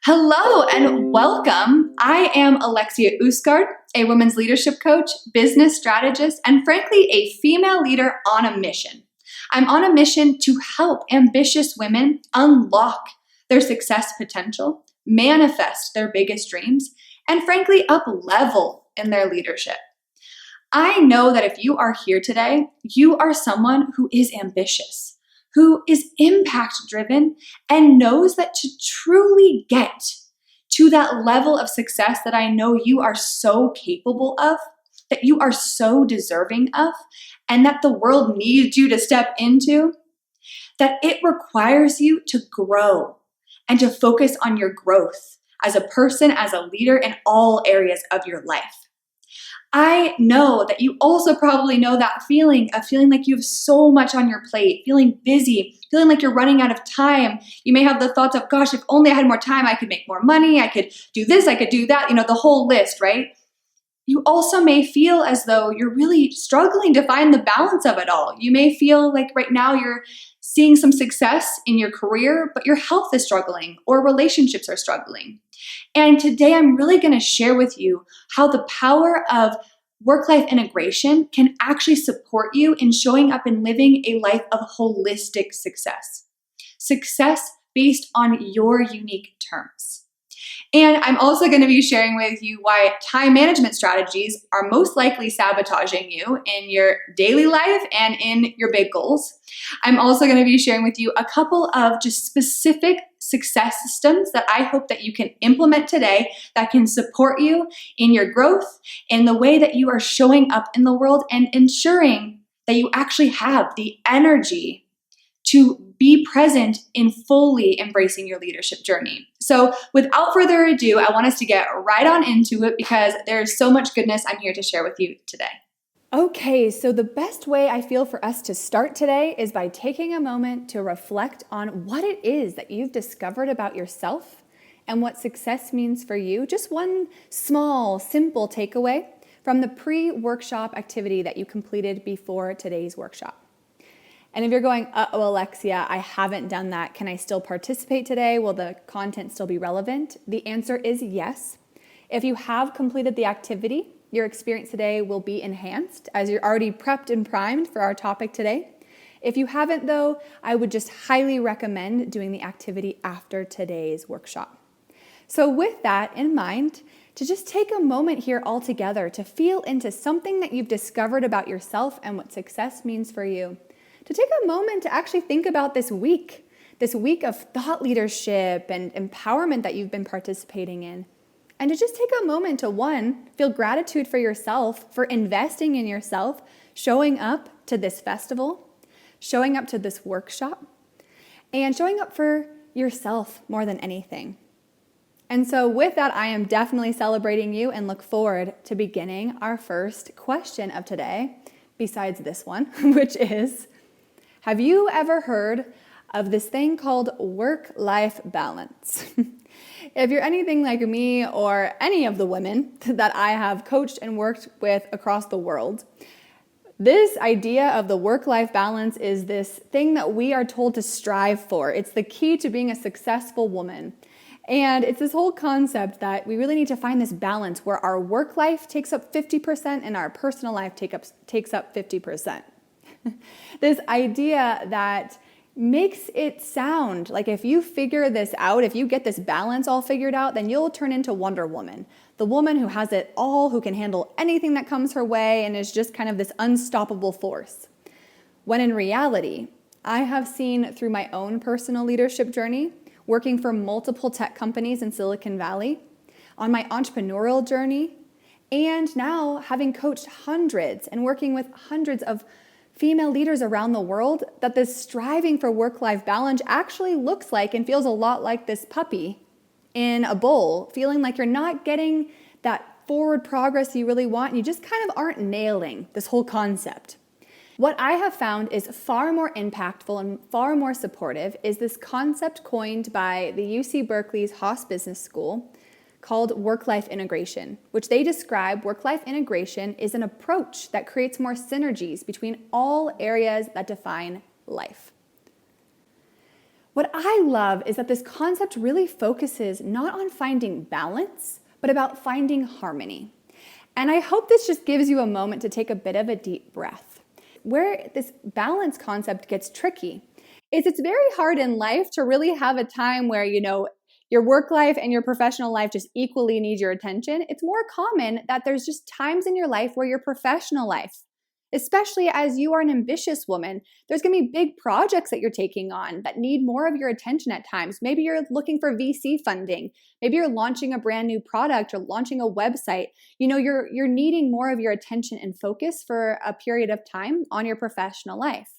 Hello and welcome. I am Alexia Usgard, a women's leadership coach, business strategist, and frankly, a female leader on a mission. I'm on a mission to help ambitious women unlock their success potential, manifest their biggest dreams, and frankly, up level in their leadership. I know that if you are here today, you are someone who is ambitious, who is impact driven, and knows that to truly get to that level of success that I know you are so capable of, that you are so deserving of, and that the world needs you to step into, that it requires you to grow and to focus on your growth as a person, as a leader in all areas of your life. I know that you also probably know that feeling of feeling like you have so much on your plate, feeling busy, feeling like you're running out of time. You may have the thoughts of, gosh, if only I had more time, I could make more money, I could do this, I could do that, the whole list, right? You also may feel as though you're really struggling to find the balance of it all. You may feel like right now you're seeing some success in your career, but your health is struggling or relationships are struggling. And today I'm really going to share with you how the power of work-life integration can actually support you in showing up and living a life of holistic success. Success based on your unique terms. And I'm also going to be sharing with you why time management strategies are most likely sabotaging you in your daily life and in your big goals. I'm also going to be sharing with you a couple of just specific success systems that I hope that you can implement today that can support you in your growth, in the way that you are showing up in the world, and ensuring that you actually have the energy to be present in fully embracing your leadership journey. So without further ado, I want us to get right on into it because there's so much goodness I'm here to share with you today. Okay, so the best way I feel for us to start today is by taking a moment to reflect on what it is that you've discovered about yourself and what success means for you. Just one small, simple takeaway from the pre-workshop activity that you completed before today's workshop. And if you're going, uh-oh, Alexia, I haven't done that. Can I still participate today? Will the content still be relevant? The answer is yes. If you have completed the activity, your experience today will be enhanced as you're already prepped and primed for our topic today. If you haven't, though, I would just highly recommend doing the activity after today's workshop. So with that in mind, to just take a moment here all together to feel into something that you've discovered about yourself and what success means for you. To take a moment to actually think about this week of thought leadership and empowerment that you've been participating in. And to just take a moment to, one, feel gratitude for yourself for investing in yourself, showing up to this festival, showing up to this workshop, and showing up for yourself more than anything. And so with that, I am definitely celebrating you and look forward to beginning our first question of today, besides this one, which is, have you ever heard of this thing called work-life balance? If you're anything like me or any of the women that I have coached and worked with across the world, this idea of the work-life balance is this thing that we are told to strive for. It's the key to being a successful woman. And it's this whole concept that we really need to find this balance where our work life takes up 50% and our personal life takes up 50%. This idea that makes it sound like if you figure this out, if you get this balance all figured out, then you'll turn into Wonder Woman, the woman who has it all, who can handle anything that comes her way and is just kind of this unstoppable force. When in reality, I have seen through my own personal leadership journey, working for multiple tech companies in Silicon Valley, on my entrepreneurial journey, and now having coached hundreds and working with hundreds of female leaders around the world, that this striving for work-life balance actually looks like and feels a lot like this puppy in a bowl, feeling like you're not getting that forward progress you really want, and you just kind of aren't nailing this whole concept. What I have found is far more impactful and far more supportive is this concept coined by the UC Berkeley's Haas Business School called work-life integration, which they describe work-life integration is an approach that creates more synergies between all areas that define life. What I love is that this concept really focuses not on finding balance, but about finding harmony. And I hope this just gives you a moment to take a bit of a deep breath. Where this balance concept gets tricky is it's very hard in life to really have a time where, your work life and your professional life just equally need your attention. It's more common that there's just times in your life where your professional life, especially as you are an ambitious woman, there's going to be big projects that you're taking on that need more of your attention at times. Maybe you're looking for VC funding. Maybe you're launching a brand new product or launching a website. You're needing more of your attention and focus for a period of time on your professional life.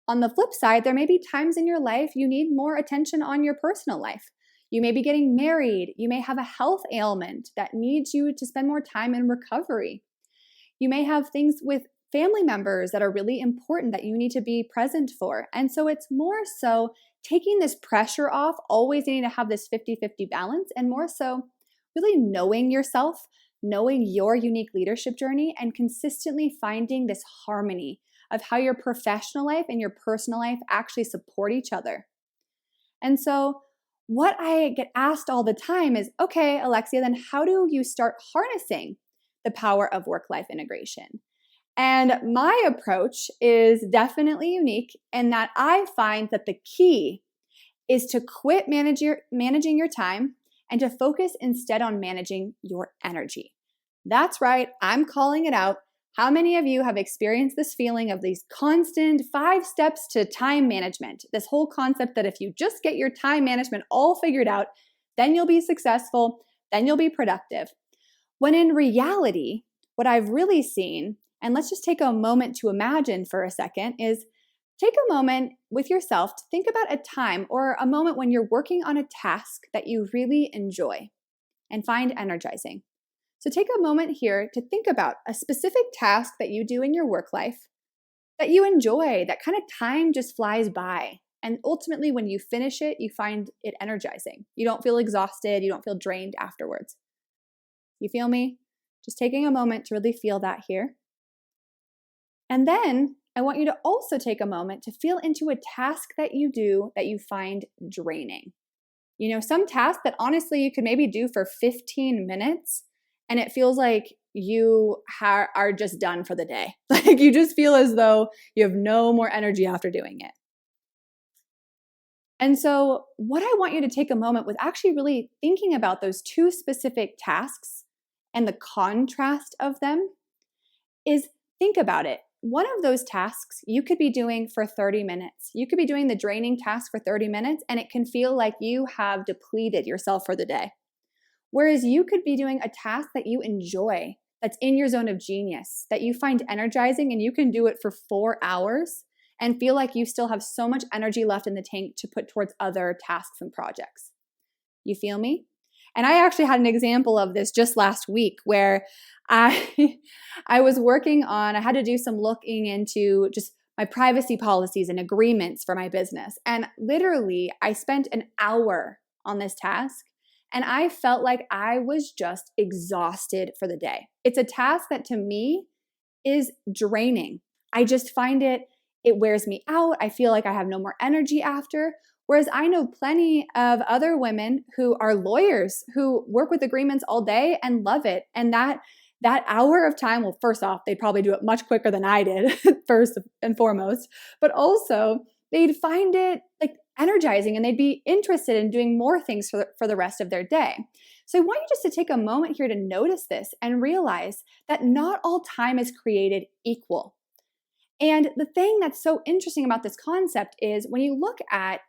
On the flip side, there may be times in your life you need more attention on your personal life. You may be getting married. You may have a health ailment that needs you to spend more time in recovery. You may have things with family members that are really important that you need to be present for. And so it's more so taking this pressure off, always needing to have this 50-50 balance, and more so really knowing yourself, knowing your unique leadership journey, and consistently finding this harmony of how your professional life and your personal life actually support each other. And so what I get asked all the time is, okay, Alexia, then how do you start harnessing the power of work-life integration? And my approach is definitely unique in that I find that the key is to quit managing your time and to focus instead on managing your energy. That's right, I'm calling it out. How many of you have experienced this feeling of these constant 5 steps to time management? This whole concept that if you just get your time management all figured out, then you'll be successful, then you'll be productive. When in reality, what I've really seen, and let's just take a moment to imagine for a second, is take a moment with yourself to think about a time or a moment when you're working on a task that you really enjoy and find energizing. So take a moment here to think about a specific task that you do in your work life that you enjoy, that kind of time just flies by. And ultimately, when you finish it, you find it energizing. You don't feel exhausted. You don't feel drained afterwards. You feel me? Just taking a moment to really feel that here. And then I want you to also take a moment to feel into a task that you do that you find draining. Some task that honestly you could maybe do for 15 minutes and it feels like you are just done for the day. Like you just feel as though you have no more energy after doing it. And so what I want you to take a moment with actually really thinking about those 2 specific tasks and the contrast of them is think about it. One of those tasks you could be doing for 30 minutes. You could be doing the draining task for 30 minutes and it can feel like you have depleted yourself for the day. Whereas you could be doing a task that you enjoy, that's in your zone of genius, that you find energizing and you can do it for 4 hours and feel like you still have so much energy left in the tank to put towards other tasks and projects. You feel me? And I actually had an example of this just last week where I was working on, I had to do some looking into just my privacy policies and agreements for my business. And literally, I spent an hour on this task and I felt like I was just exhausted for the day. It's a task that to me is draining. I just find it wears me out. I feel like I have no more energy after. Whereas I know plenty of other women who are lawyers who work with agreements all day and love it. And that hour of time, well, first off, they'd probably do it much quicker than I did, first and foremost, but also they'd find it like energizing and they'd be interested in doing more things for the rest of their day. So I want you just to take a moment here to notice this and realize that not all time is created equal. And the thing that's so interesting about this concept is when you look at